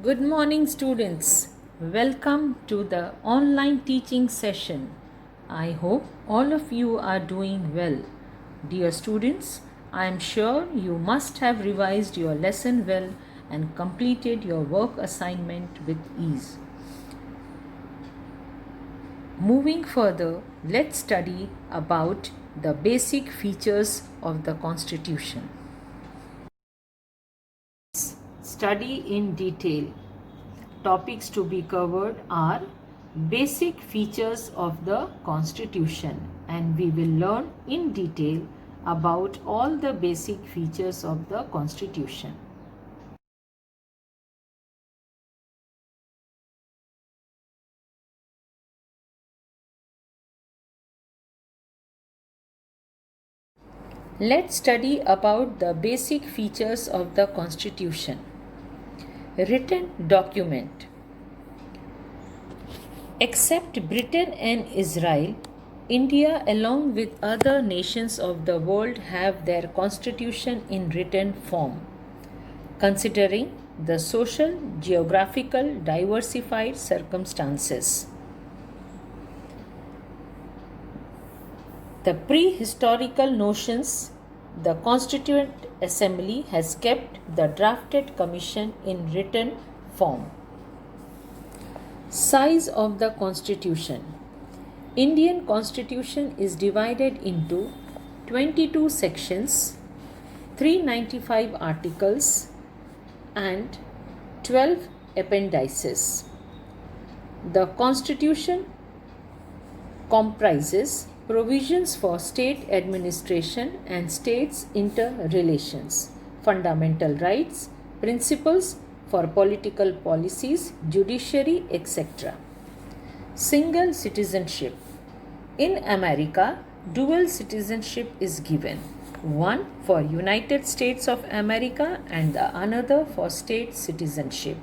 Good morning, students. Welcome to the online teaching session. I hope all of you are doing well. Dear students, I am sure you must have revised your lesson well and completed your work assignment with ease. Moving further, let's study about the basic features of the Constitution. Study in detail. Topics to be covered are basic features of the Constitution, and we will learn in detail about all the basic features of the Constitution. Let's study about the basic features of the Constitution. Written document. Except Britain and Israel, India, along with other nations of the world, have their constitution in written form. Considering the social, geographical, diversified circumstances. The prehistorical notions, the Constituent Assembly has kept the drafted commission in written form. Size of the Constitution. Indian Constitution is divided into 22 sections, 395 articles and 12 appendices. The Constitution comprises provisions for state administration and states' interrelations, fundamental rights, principles for political policies, judiciary, etc. Single citizenship. In America, dual citizenship is given, one for United States of America and the another for state citizenship.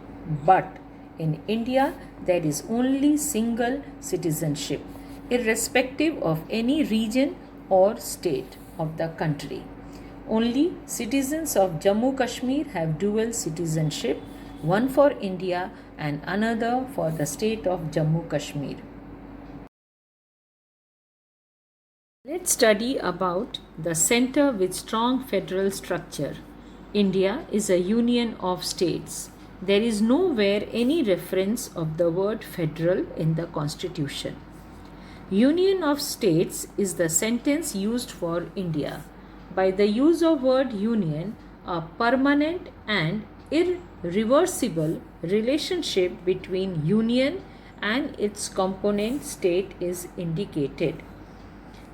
But in India, there is only single citizenship, irrespective of any region or state of the country. Only citizens of Jammu Kashmir have dual citizenship, one for India and another for the state of Jammu Kashmir. Let's study about the center with strong federal structure. India is a union of states. There is nowhere any reference of the word federal in the Constitution. Union of states is the sentence used for India. By the use of word union, a permanent and irreversible relationship between union and its component state is indicated.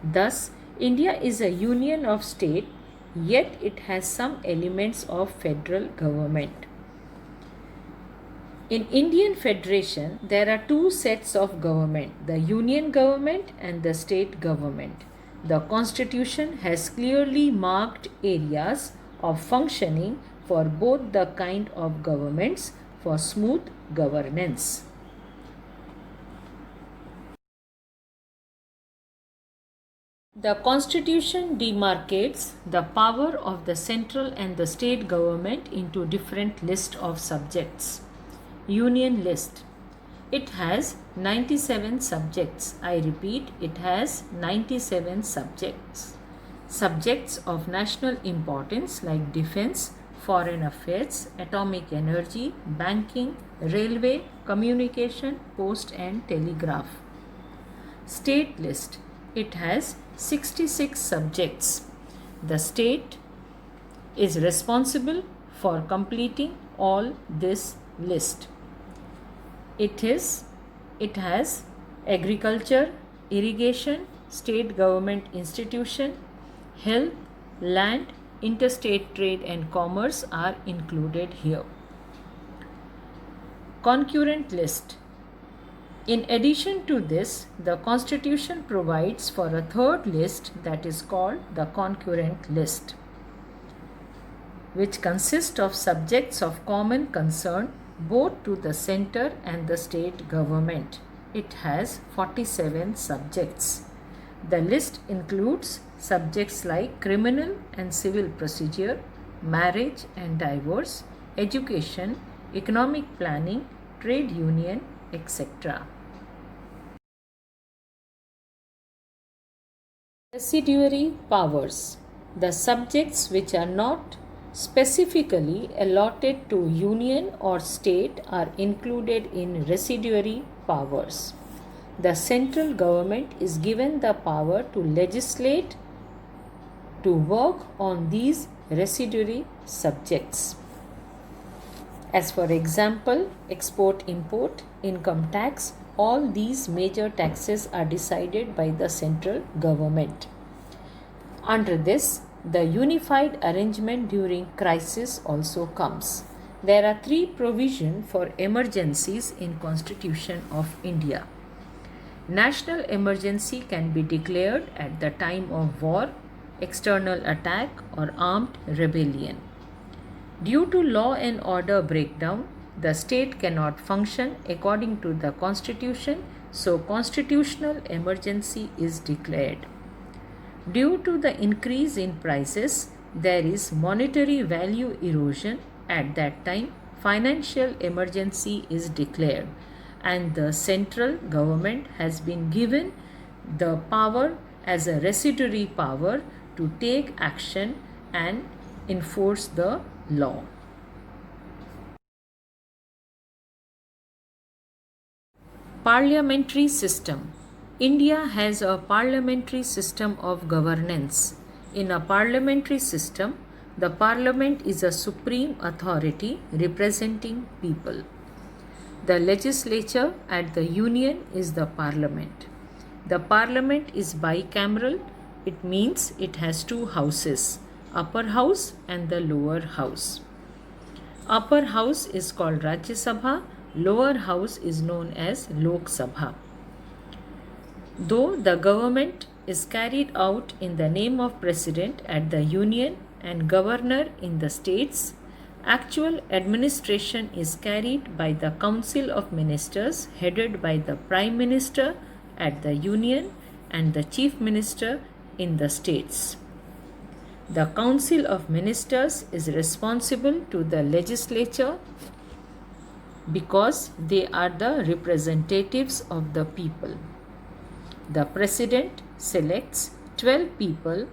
Thus, India is a union of states, yet it has some elements of federal government. In Indian Federation, there are two sets of government, the union government and the state government. The Constitution has clearly marked areas of functioning for both the kind of governments for smooth governance. The Constitution demarcates the power of the central and the state government into different lists of subjects. Union list. It has 97 subjects. I repeat, it has 97 subjects. Subjects of national importance like defense, foreign affairs, atomic energy, banking, railway, communication, post and telegraph. State list. It has 66 subjects. The state is responsible for completing all this list. It has agriculture, irrigation, state government institution, health, land, interstate trade and commerce are included here. Concurrent list. In addition to this, the Constitution provides for a third list that is called the concurrent list, which consists of subjects of common concern both to the center and the state government. It has 47 subjects. The list includes subjects like criminal and civil procedure, marriage and divorce, education, economic planning, trade union, etc. Residuary powers. The subjects which are not specifically allotted to union or state are included in residuary powers. The central government is given the power to legislate to work on these residuary subjects. As for example, export import, income tax, all these major taxes are decided by the central government. Under this, the unified arrangement during crisis also comes. There are three provisions for emergencies in Constitution of India. National emergency can be declared at the time of war, external attack or armed rebellion. Due to law and order breakdown, the state cannot function according to the constitution, so constitutional emergency is declared. Due to the increase in prices, there is monetary value erosion. At that time, financial emergency is declared, and the central government has been given the power as a residuary power to take action and enforce the law. Parliamentary system. India has a parliamentary system of governance. In a parliamentary system, the parliament is a supreme authority representing people. The legislature at the union is the parliament. The parliament is bicameral. It means it has two houses, upper house and the lower house. Upper house is called Rajya Sabha, lower house is known as Lok Sabha. Though the government is carried out in the name of president at the union and governor in the states, actual administration is carried by the Council of Ministers headed by the Prime Minister at the union and the Chief Minister in the states. The Council of Ministers is responsible to the legislature because they are the representatives of the people. The President selects 12 people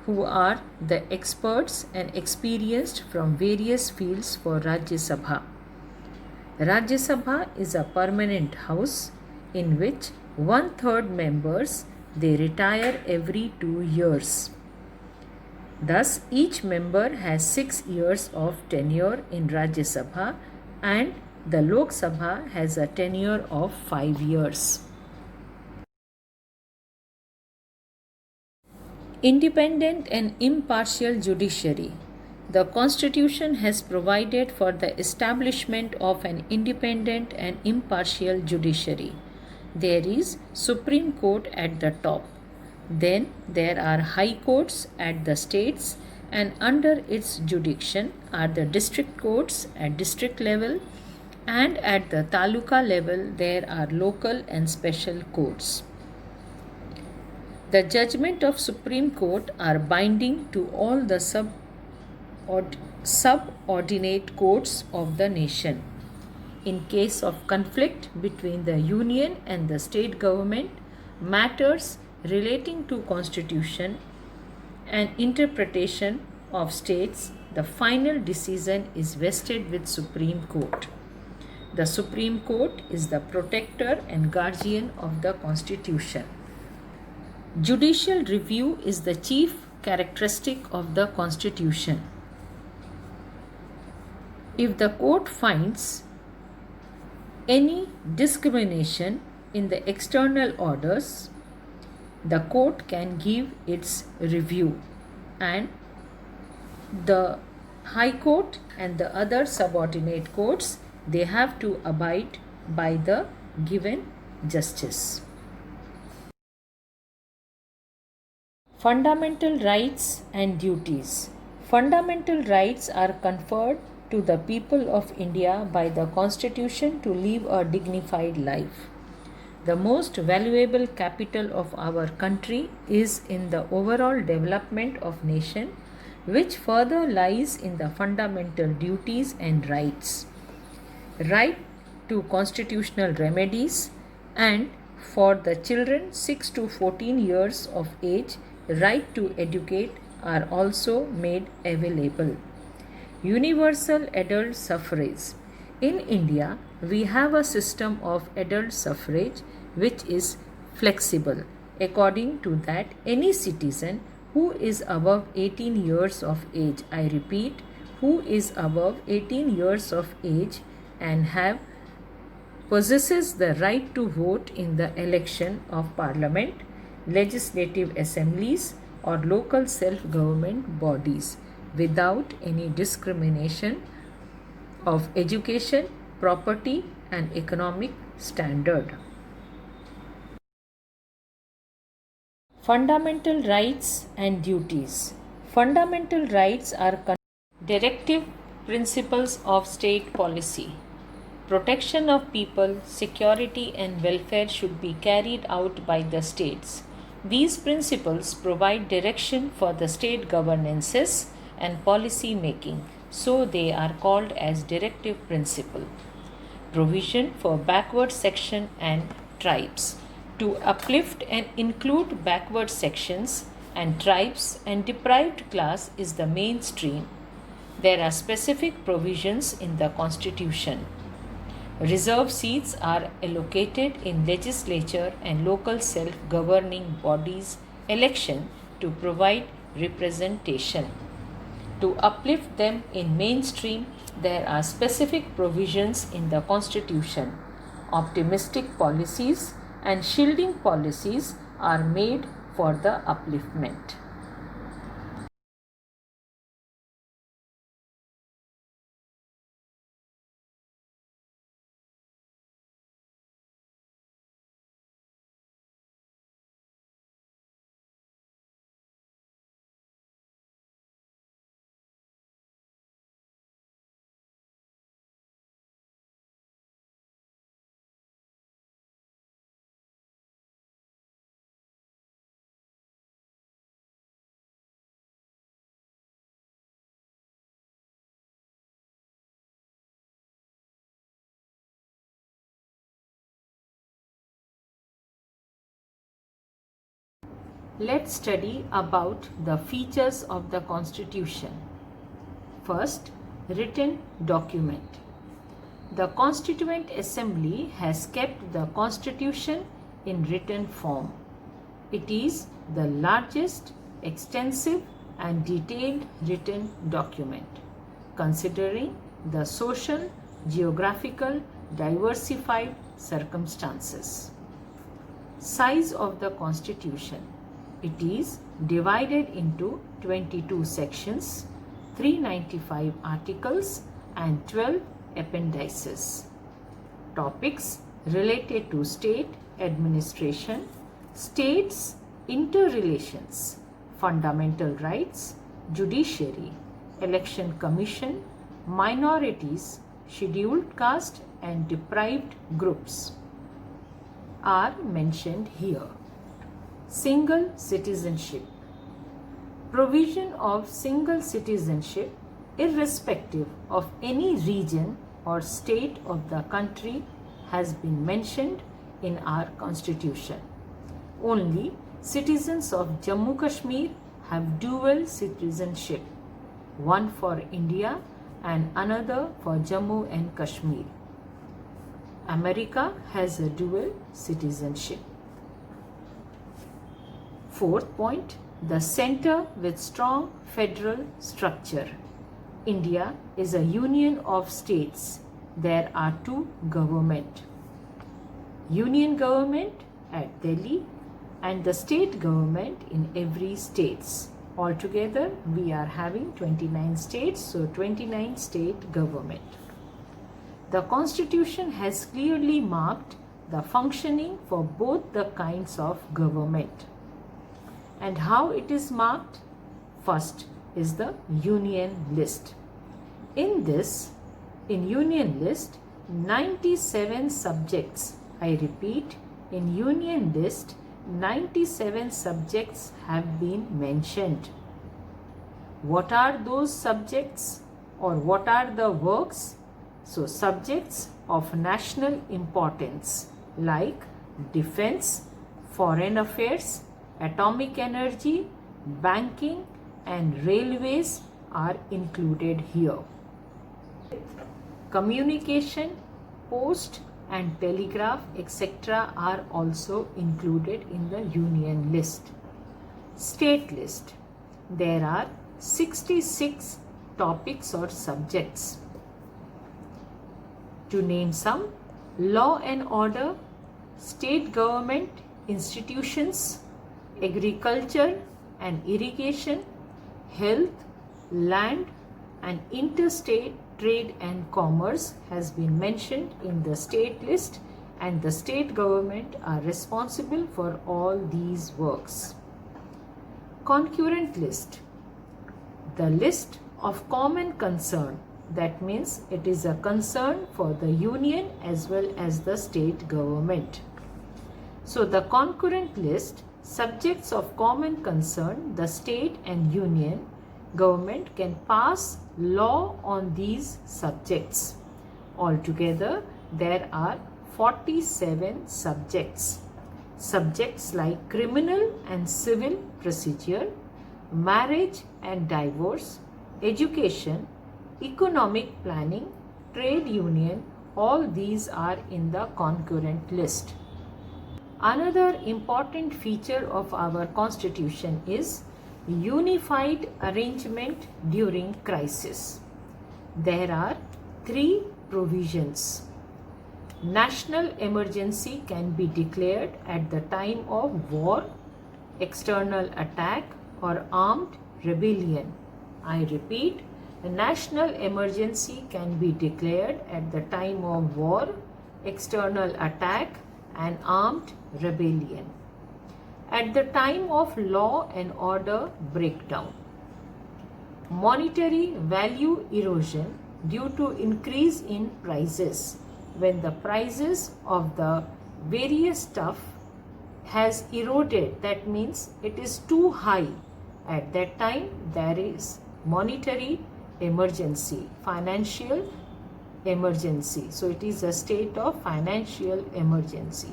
who are the experts and experienced from various fields for Rajya Sabha. Rajya Sabha is a permanent house in which 1/3 members they retire every 2 years. Thus, each member has 6 years of tenure in Rajya Sabha and the Lok Sabha has a tenure of 5 years. Independent and impartial judiciary. The Constitution has provided for the establishment of an independent and impartial judiciary. There is Supreme Court at the top. Then there are high courts at the states, and under its jurisdiction are the district courts at district level, and at the taluka level there are local and special courts. The judgment of Supreme Court are binding to all the subordinate courts of the nation. In case of conflict between the union and the state government, matters relating to constitution and interpretation of states, the final decision is vested with Supreme Court. The Supreme Court is the protector and guardian of the Constitution. Judicial review is the chief characteristic of the Constitution. If the court finds any discrimination in the external orders, the court can give its review, and the High Court and the other subordinate courts, they have to abide by the given justice. Fundamental rights and duties. Fundamental rights are conferred to the people of India by the Constitution to live a dignified life. The most valuable capital of our country is in the overall development of nation, which further lies in the fundamental duties and rights. right to constitutional remedies, and for the children 6 to 14 years of age, right to educate are also made available. Universal adult suffrage. In India, we have a system of adult suffrage which is flexible. According to that, any citizen who is above 18 years of age, I repeat, who is above 18 years of age and have possesses the right to vote in the election of parliament, legislative assemblies, or local self-government bodies without any discrimination of education, property, and economic standard. Fundamental rights and duties. Fundamental rights are directive principles of state policy. Protection of people, security, and welfare should be carried out by the states. These principles provide direction for the state governances and policy making, so they are called as directive principle. Provision for backward section and tribes. To uplift and include backward sections and tribes and deprived class is the mainstream. There are specific provisions in the Constitution. Reserved seats are allocated in legislature and local self-governing bodies election to provide representation. To uplift them in mainstream, there are specific provisions in the Constitution. Optimistic policies and shielding policies are made for the upliftment. Let's study about the features of the Constitution. First, written document. The Constituent Assembly has kept the Constitution in written form. It is the largest, extensive, and detailed written document, considering the social, geographical, diversified circumstances. Size of the Constitution. It is divided into 22 sections, 395 articles, and 12 appendices. Topics related to state administration, states' interrelations, fundamental rights, judiciary, election commission, minorities, scheduled caste, and deprived groups are mentioned here. Single citizenship. Provision of single citizenship irrespective of any region or state of the country has been mentioned in our Constitution. Only citizens of Jammu Kashmir have dual citizenship, one for India and another for Jammu and Kashmir. America has a dual citizenship. Fourth point, the center with strong federal structure. India is a union of states. There are two governments. Union government at Delhi and the state government in every states. Altogether, we are having 29 states, so 29 state government. The Constitution has clearly marked the functioning for both the kinds of government. And how it is marked? First is the Union List. In Union List, 97 subjects, I repeat, in Union List, 97 subjects have been mentioned. What are those subjects or what are the works? So subjects of national importance like defense, foreign affairs, atomic energy, banking and railways are included here. Communication, post and telegraph etc. are also included in the union list. State list. There are 66 topics or subjects. To name some: law and order, state government institutions, agriculture and irrigation, health, land and interstate trade and commerce has been mentioned in the state list, and the state government are responsible for all these works. Concurrent list. The list of common concern, that means it is a concern for the union as well as the state government. So the concurrent list, subjects of common concern, the state and union government can pass law on these subjects. Altogether, there are 47 subjects. Subjects like criminal and civil procedure, marriage and divorce, education, economic planning, trade union, all these are in the concurrent list. Another important feature of our constitution is unified arrangement during crisis. There are 3 provisions. National emergency can be declared at the time of war, external attack or armed rebellion. I repeat, a national emergency can be declared at the time of war, external attack and armed rebellion. At the time of law and order breakdown. Monetary value erosion due to increase in prices. When the prices of the various stuff has eroded, that means it is too high. At that time there is monetary emergency, financial emergency. So it is a state of financial emergency.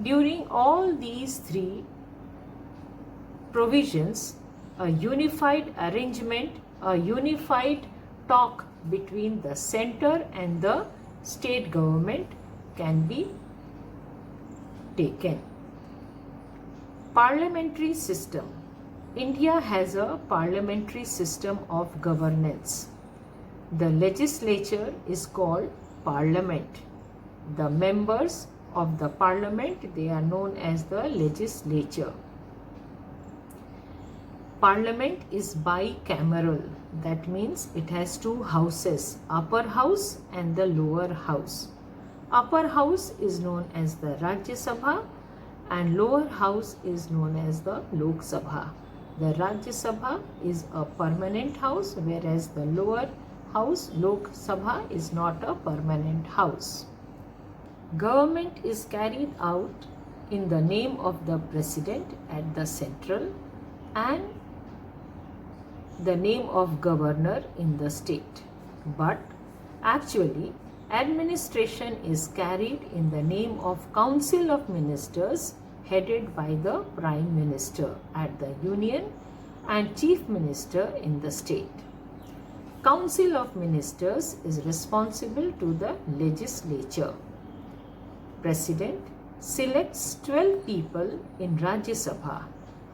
During all these 3 provisions, a unified arrangement, a unified talk between the center and the state government can be taken. Parliamentary system. India has a parliamentary system of governance. The legislature is called parliament. The members of the parliament, they are known as the legislature. Parliament is bicameral. That means it has 2 houses, upper house and the lower house. Upper house is known as the Rajya Sabha and lower house is known as the Lok Sabha. The Rajya Sabha is a permanent house, whereas the lower house, Lok Sabha, is not a permanent house. Government is carried out in the name of the President at the central and the name of Governor in the state. But actually, administration is carried in the name of Council of Ministers headed by the Prime Minister at the Union and Chief Minister in the state. Council of Ministers is responsible to the legislature. President selects 12 people in Rajya Sabha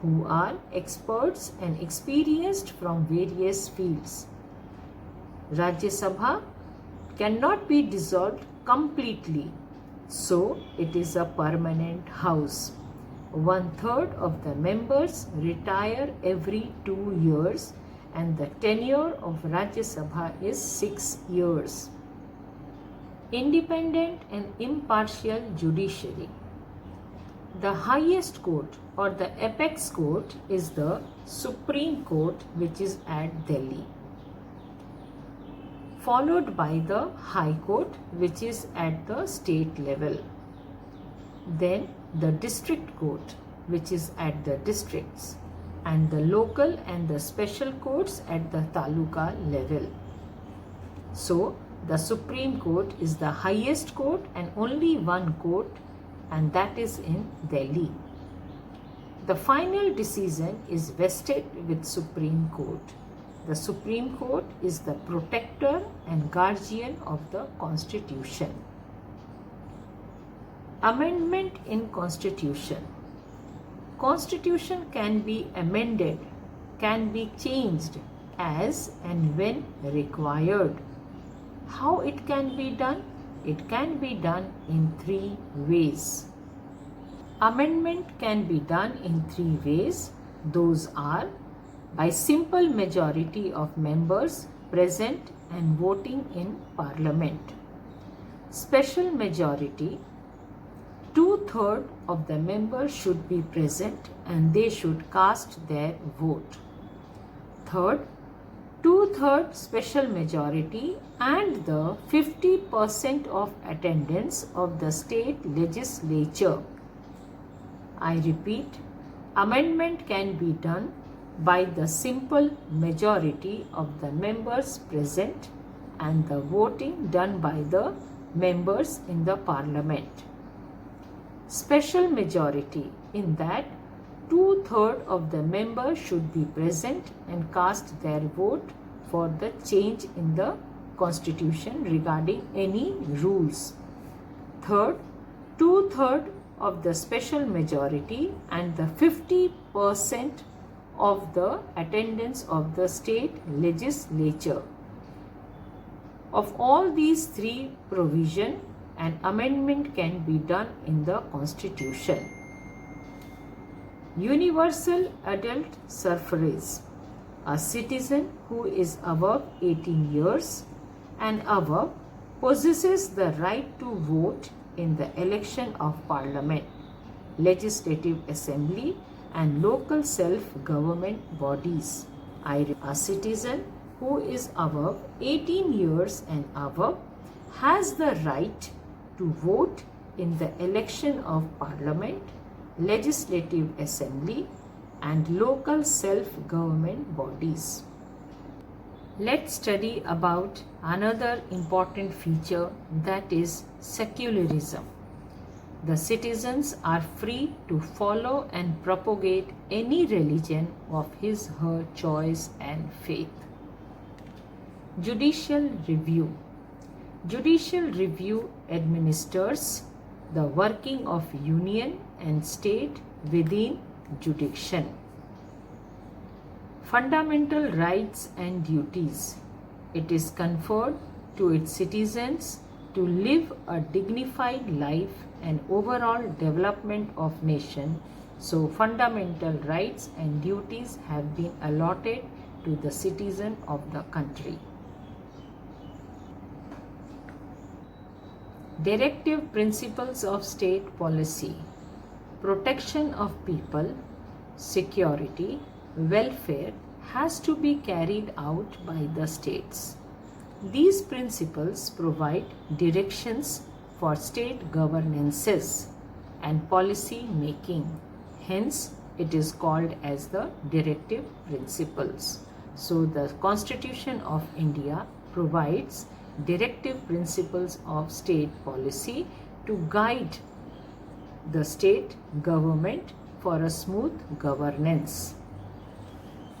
who are experts and experienced from various fields. Rajya Sabha cannot be dissolved completely, so it is a permanent house. 1/3 of the members retire every 2 years and the tenure of Rajya Sabha is 6 years. Independent and impartial judiciary. The highest court or the apex court is the Supreme Court, which is at Delhi, followed by the High Court, which is at the state level. Then the District Court, which is at the districts, and the local and the special courts at the taluka level. So The Supreme Court is the highest court and only one court, and that is in Delhi. The final decision is vested with Supreme Court. The Supreme Court is the protector and guardian of the Constitution. Amendment in Constitution. Constitution can be amended, can be changed as and when required. How it can be done? It can be done in three ways. Amendment can be done in three ways. Those are by simple majority of members present and voting in Parliament. Special majority, 2/3 of the members should be present and they should cast their vote. Third, 2/3 special majority and the 50% of attendance of the state legislature. I repeat, amendment can be done by the simple majority of the members present and the voting done by the members in the Parliament. Special majority, in that 2/3 of the members should be present and cast their vote for the change in the Constitution regarding any rules. Third, 2/3 of the special majority and the 50% of the attendance of the state legislature. Of all these three provisions, an amendment can be done in the Constitution. Universal adult suffrage. A citizen who is above 18 years and above possesses the right to vote in the election of Parliament, Legislative Assembly and local self-government bodies. A citizen who is above 18 years and above has the right to vote in the election of Parliament, Legislative Assembly and local self-government bodies. Let's study about another important feature, that is secularism. The citizens are free to follow and propagate any religion of his/her choice and faith. Judicial review. Judicial review administers the working of union and state within jurisdiction. Fundamental rights and duties. It is conferred to its citizens to live a dignified life and overall development of nation. So fundamental rights and duties have been allotted to the citizen of the country. Directive principles of state policy. Protection of people, security, welfare has to be carried out by the states. These principles provide directions for state governances and policy making. Hence, it is called as the directive principles. So, the Constitution of India provides directive principles of state policy to guide the state government for a smooth governance.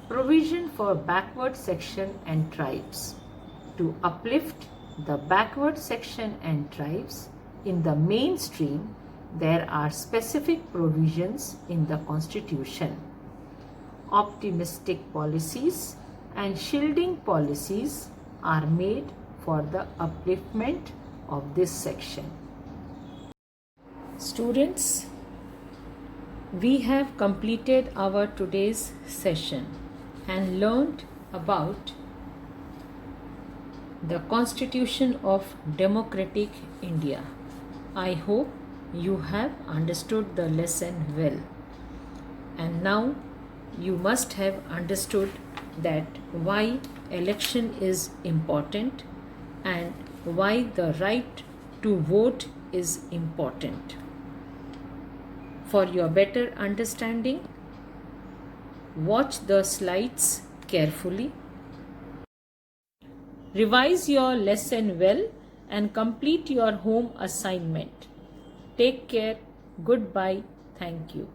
Provision for backward section and tribes. To uplift the backward section and tribes in the mainstream, there are specific provisions in the Constitution. Optimistic policies and shielding policies are made for the upliftment of this section. Students, we have completed our today's session and learned about the Constitution of Democratic India. I hope you have understood the lesson well. And now you must have understood that why election is important and why the right to vote is important. For your better understanding, watch the slides carefully. Revise your lesson well and complete your home assignment. Take care. Goodbye. Thank you.